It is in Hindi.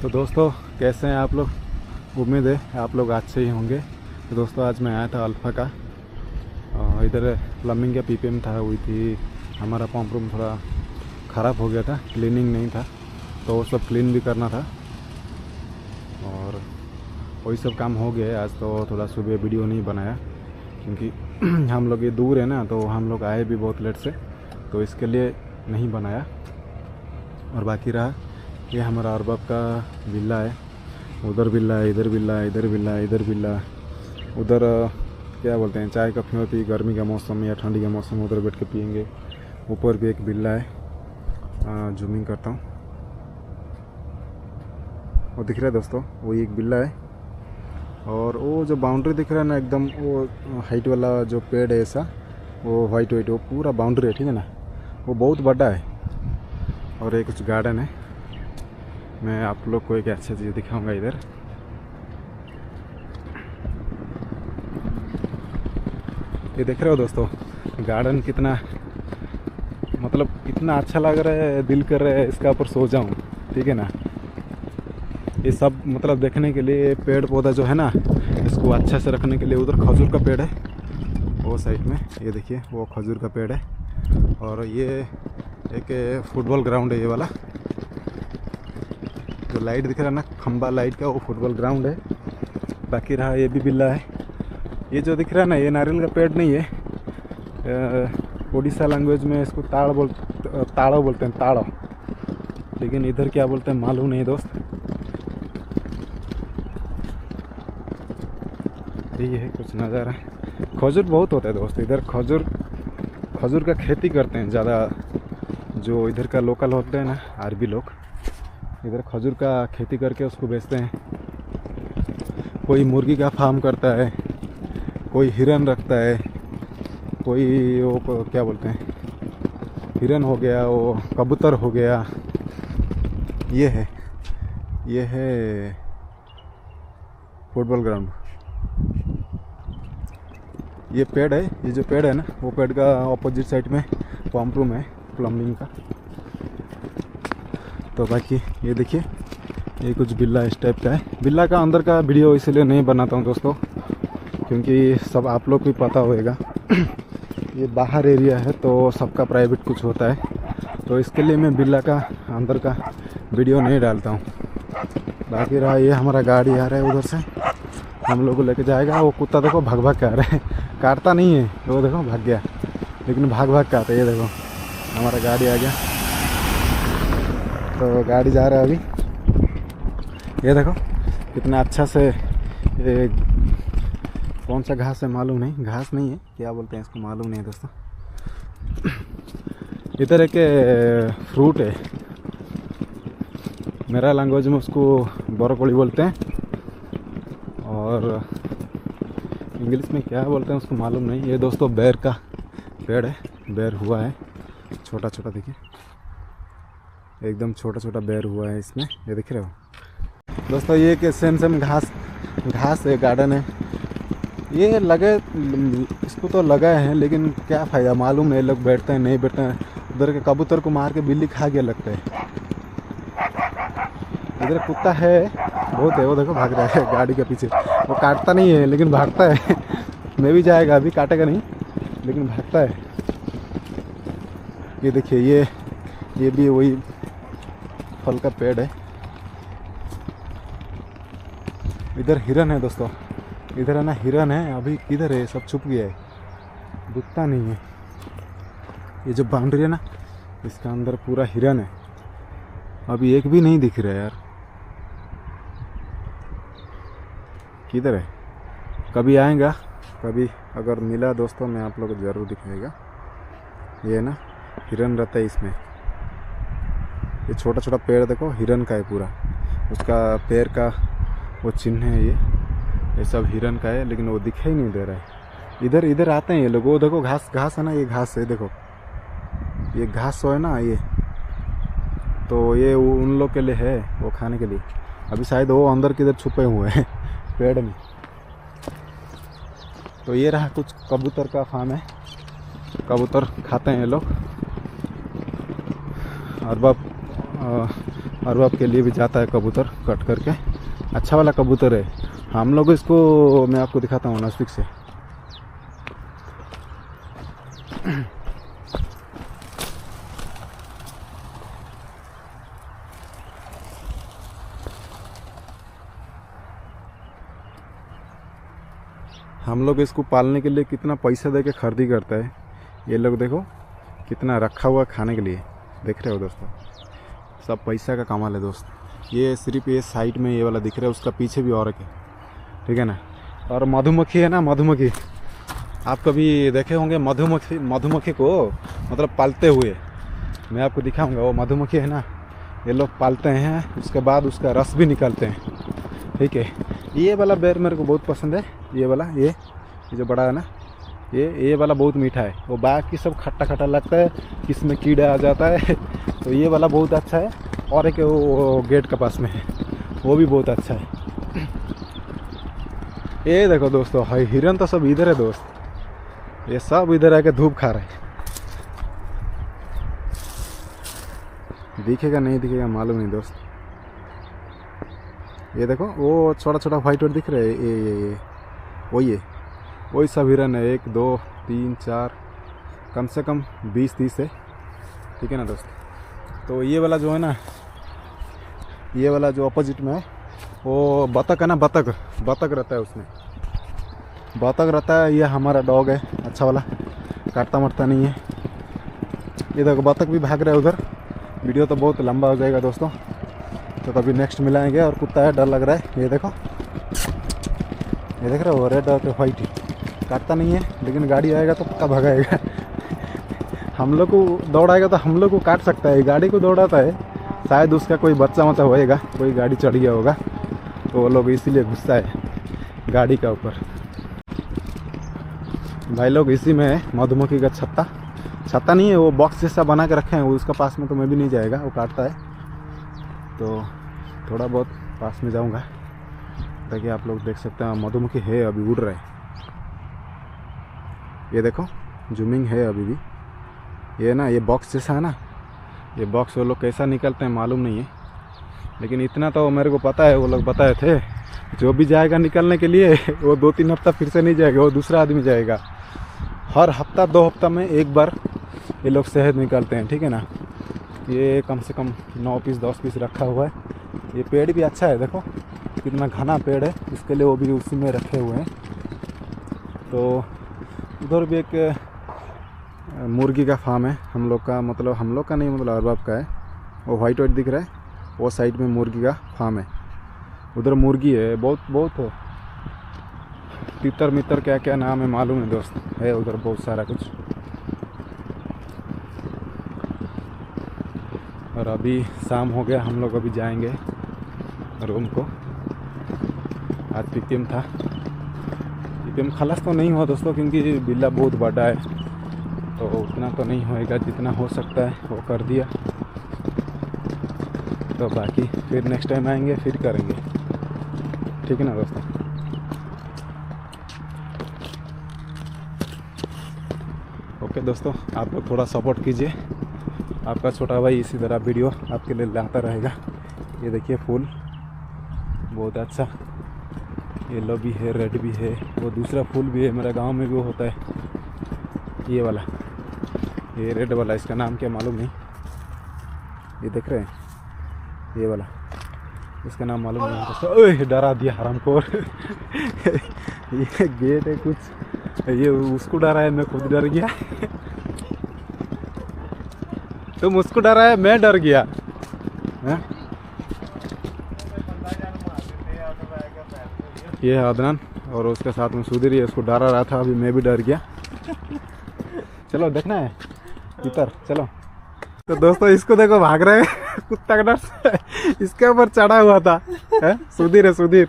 तो दोस्तों कैसे हैं आप लोग। उम्मीद है आप लोग अच्छे ही होंगे। तो दोस्तों आज मैं आया था अल्फ़ा का इधर प्लम्बिंग का पीपीएम था हुई थी। हमारा पंप रूम थोड़ा ख़राब हो गया था, क्लीनिंग नहीं था, तो वो सब क्लीन भी करना था और वही सब काम हो गया है। आज तो थोड़ा सुबह वीडियो नहीं बनाया क्योंकि हम लोग ये दूर है ना, तो हम लोग आए भी बहुत लेट से, तो इसके लिए नहीं बनाया। और बाकी रहा ये हमारा अरबाब का विला है। उधर विला है, इधर विला है, इधर विला है, इधर विला, उधर क्या बोलते हैं चाय कॉफ़ी होती है गर्मी का मौसम या ठंडी का मौसम, उधर बैठ के पियेंगे। ऊपर भी एक विला है, जूमिंग करता हूँ, वो दिख रहा है दोस्तों, वो एक विला है। और वो जो बाउंड्री दिख रहा है ना एकदम, वो हाइट वाला जो पेड़ है ऐसा, वो वाइट वाइट, वो पूरा बाउंड्री है, ठीक है ना, वो बहुत बड़ा है। और एक कुछ गार्डन है, मैं आप लोग को एक अच्छी चीज़ दिखाऊंगा। इधर ये देख रहे हो दोस्तों, गार्डन कितना मतलब इतना अच्छा लग रहा है, दिल कर रहा है इसका ऊपर सो जाऊं, ठीक है ना। ये सब मतलब देखने के लिए पेड़ पौधा जो है ना, इसको अच्छा से रखने के लिए। उधर खजूर का पेड़ है वो साइड में, ये देखिए वो खजूर का पेड़ है। और ये एक फुटबॉल ग्राउंड है, ये वाला जो लाइट दिख रहा है ना, खंबा लाइट का, वो फुटबॉल ग्राउंड है। बाकी रहा ये भी बिल्ला है। ये जो दिख रहा है ना, ये नारियल का पेड़ नहीं है, उड़ीसा लैंग्वेज में इसको ताड़ो बोलते हैं, ताड़ो, लेकिन इधर क्या बोलते हैं मालूम नहीं दोस्त। ये है कुछ नज़ारा। खजूर बहुत होता है दोस्त इधर, खजूर का खेती करते हैं ज़्यादा, जो इधर का लोकल होते हैं ना आरबी लोग, इधर खजूर का खेती करके उसको बेचते हैं। कोई मुर्गी का फार्म करता है, कोई हिरन रखता है, कोई वो क्या बोलते हैं, हिरन हो गया, वो कबूतर हो गया। ये है फुटबॉल ग्राउंड। ये पेड़ है, ये जो पेड़ है ना, वो पेड़ का ऑपोजिट साइड में पंप रूम है प्लम्बिंग का। तो बाकी ये देखिए, ये कुछ बिल्ला इस टाइप का है। बिल्ला का अंदर का वीडियो इसलिए नहीं बनाता हूँ दोस्तों, क्योंकि सब आप लोग को भी पता होएगा ये बाहर एरिया है, तो सबका प्राइवेट कुछ होता है, तो इसके लिए मैं बिल्ला का अंदर का वीडियो नहीं डालता हूँ। बाकी रहा ये हमारा गाड़ी आ रहा है उधर से, हम लोग को लेके जाएगा। वो कुत्ता देखो भाग भाग के आ रहा है, काटता नहीं है वो, देखो भाग गया, लेकिन भाग भाग के आता है। ये देखो हमारा गाड़ी आ गया, तो गाड़ी जा रहा है अभी। ये देखो कितना अच्छा से, ये कौन सा घास है मालूम नहीं, घास नहीं है, क्या बोलते हैं इसको मालूम नहीं है दोस्तों। इधर एक फ्रूट है, मेरा लैंग्वेज में उसको ब्रोकोली बोलते हैं, और इंग्लिश में क्या बोलते हैं उसको मालूम नहीं। ये दोस्तों बेर का पेड़ है, बेर हुआ है छोटा छोटा, देखिए एकदम छोटा छोटा बेर हुआ है इसमें, ये दिख रहे हो दोस्तों। ये कि सेम घास है, गार्डन है। ये लगे, इसको तो लगाए हैं, लेकिन क्या फ़ायदा मालूम नहीं, लोग बैठते हैं नहीं बैठते हैं। उधर के कबूतर को मार के बिल्ली खा गया लगता है। इधर कुत्ता है बहुत है, वो देखो भाग रहा है गाड़ी के पीछे, वो काटता नहीं है लेकिन भागता है मैं भी जाएगा, अभी काटेगा नहीं लेकिन भागता है। ये देखिए, ये भी वही फल का पेड़ है। इधर हिरन है दोस्तों, इधर है ना हिरन है, अभी किधर है, सब छुप गया है, दिखता नहीं है। ये जो बाउंड्री है ना, इसका अंदर पूरा हिरन है, अभी एक भी नहीं दिख रहा है यार, किधर है। कभी आएगा, कभी अगर मिला दोस्तों मैं आप लोग को ज़रूर दिखाएगा। ये है ना हिरन रहता है इसमें, ये छोटा छोटा पेड़ देखो हिरन का है पूरा, उसका पैर का वो चिन्ह है। ये सब हिरन का है, लेकिन वो दिखाई नहीं दे रहा है। इधर आते हैं ये लोग, वो देखो घास है ना, ये घास है, देखो ये घास है ना, ये तो ये उन लोग के लिए है, वो खाने के लिए। अभी शायद वो अंदर किधर छुपे हुए हैं पेड़ में। तो ये रहा कुछ कबूतर का फार्म है, कबूतर खाते हैं ये लोग। अरबाब अरबाब के लिए भी जाता है कबूतर कट करके। अच्छा वाला कबूतर है। हम लोग इसको मैं आपको दिखाता हूँ नज़दीक से। हम लोग इसको पालने के लिए कितना पैसा दे के खरीदी करता है। ये लोग देखो कितना रखा हुआ खाने के लिए, देख रहे हो दोस्तों, सब पैसा का कमाल है दोस्त। ये सिर्फ ये साइड में ये वाला दिख रहा है, उसका पीछे भी और है, ठीक है ना। और मधुमक्खी है ना, मधुमक्खी आप कभी देखे होंगे, मधुमक्खी को मतलब पालते हुए मैं आपको दिखाऊंगा। वो मधुमक्खी है ना, ये लोग पालते हैं, उसके बाद उसका रस भी निकालते हैं, ठीक है। ये वाला बेर मेरे को बहुत पसंद है, ये वाला, ये जो बड़ा है ना, ये वाला बहुत मीठा है। वो बाकी सब खट्टा खट्टा लगता है, इसमें कीड़ा आ जाता है। तो ये वाला बहुत अच्छा है। और एक वो गेट के पास में है, वो भी बहुत अच्छा है। ये देखो दोस्तों, हिरन तो सब इधर है दोस्त, ये सब इधर आके धूप खा रहे हैं। दिखेगा नहीं दिखेगा मालूम नहीं दोस्त। ये देखो वो छोटा छोटा व्हाइट दिख रहे हैं, ये वही सब हिरन है। 1 2 3 4 कम से कम 20-30 है, ठीक है ना दोस्त। तो ये वाला जो है ना, ये वाला जो अपोजिट में है वो बतख है ना, बतख रहता है उसमें, बतख रहता है। ये हमारा डॉग है, अच्छा वाला, काटता मरता नहीं है। ये देखो बतख भी भाग रहा है उधर। वीडियो तो बहुत लंबा हो जाएगा दोस्तों, तो कभी नेक्स्ट मिलाएंगे। और कुत्ता है, डर लग रहा है। ये देखो, ये देख रहे हो, रेड और वाइट ही, काटता नहीं है, लेकिन गाड़ी आएगा तो पक्का भगाएगा। हम लोग को दौड़ाएगा तो हम लोग को काट सकता है, गाड़ी को दौड़ाता है। शायद उसका कोई बच्चा होएगा, कोई गाड़ी चढ़ गया होगा, तो वो लोग इसीलिए गुस्सा है गाड़ी का ऊपर। भाई लोग इसी में है मधुमक्खी का छत्ता नहीं है, वो बॉक्स जैसा बना के रखे हैं, वो उसका पास में तो मैं भी नहीं जाएगा, वो काटता है। तो थोड़ा बहुत पास में जाऊंगा ताकि आप लोग देख सकते हैं। मधुमक्खी है, अभी उड़ रहा है। ये देखो जूमिंग है अभी भी। ये ना, ये बॉक्स जैसा है ना, ये बॉक्स वो लोग कैसा निकलते हैं मालूम नहीं है, लेकिन इतना तो मेरे को पता है, वो लोग बताए थे। जो भी जाएगा निकलने के लिए वो 2-3 हफ्ता फिर से नहीं जाएगा, वो दूसरा आदमी जाएगा। हर हफ्ता 2 हफ्ता में एक बार ये लोग शहद निकालते हैं, ठीक है ना। ये कम से कम 9 पीस 10 पीस रखा हुआ है। ये पेड़ भी अच्छा है, देखो कितना घना पेड़ है, इसके लिए वो भी उसी में रखे हुए हैं। तो उधर भी एक मुर्गी का फार्म है हम लोग का, मतलब हम लोग का नहीं, मतलब अरबाब का है। वो वाइट दिख रहा है, वो साइड में मुर्गी का फार्म है। उधर मुर्गी है, बहुत है, तितर मितर क्या क्या नाम है मालूम है दोस्त, है उधर बहुत सारा कुछ। और अभी शाम हो गया, हम लोग अभी जाएंगे रूम को। आज पीपीएम था, पीपीएम खलास तो नहीं हुआ दोस्तों, क्योंकि बिल्ला बहुत बड़ा है, तो उतना तो नहीं होएगा, जितना हो सकता है वो कर दिया। तो बाकी फिर नेक्स्ट टाइम आएंगे, फिर करेंगे, ठीक है ना दोस्तों। ओके दोस्तों, आप लोग थोड़ा सपोर्ट कीजिए, आपका छोटा भाई इसी तरह वीडियो आपके लिए लाता रहेगा। ये देखिए फूल बहुत अच्छा, येलो भी है, रेड भी है, वो दूसरा फूल भी है, मेरे गांव में भी वो होता है, ये वाला, ये रेड वाला, इसका नाम क्या मालूम नहीं। ये देख रहे हैं, ये वाला, इसका नाम मालूम नहीं दोस्तों। ओए डरा दिया हरामखोर। ये गेट है कुछ, ये उसको डरा है, मैं खुद डर गया। तुम उसको डरा है, मैं डर गया। ये है अदनान और उसके साथ में सुधीर, ये उसको डरा रहा था, अभी मैं भी डर गया। चलो देखना है इधर, चलो। तो दोस्तों इसको देखो भाग रहे हैं, कुत्ता का डर इसके ऊपर चढ़ा हुआ था। सुधीर है, सुधीर।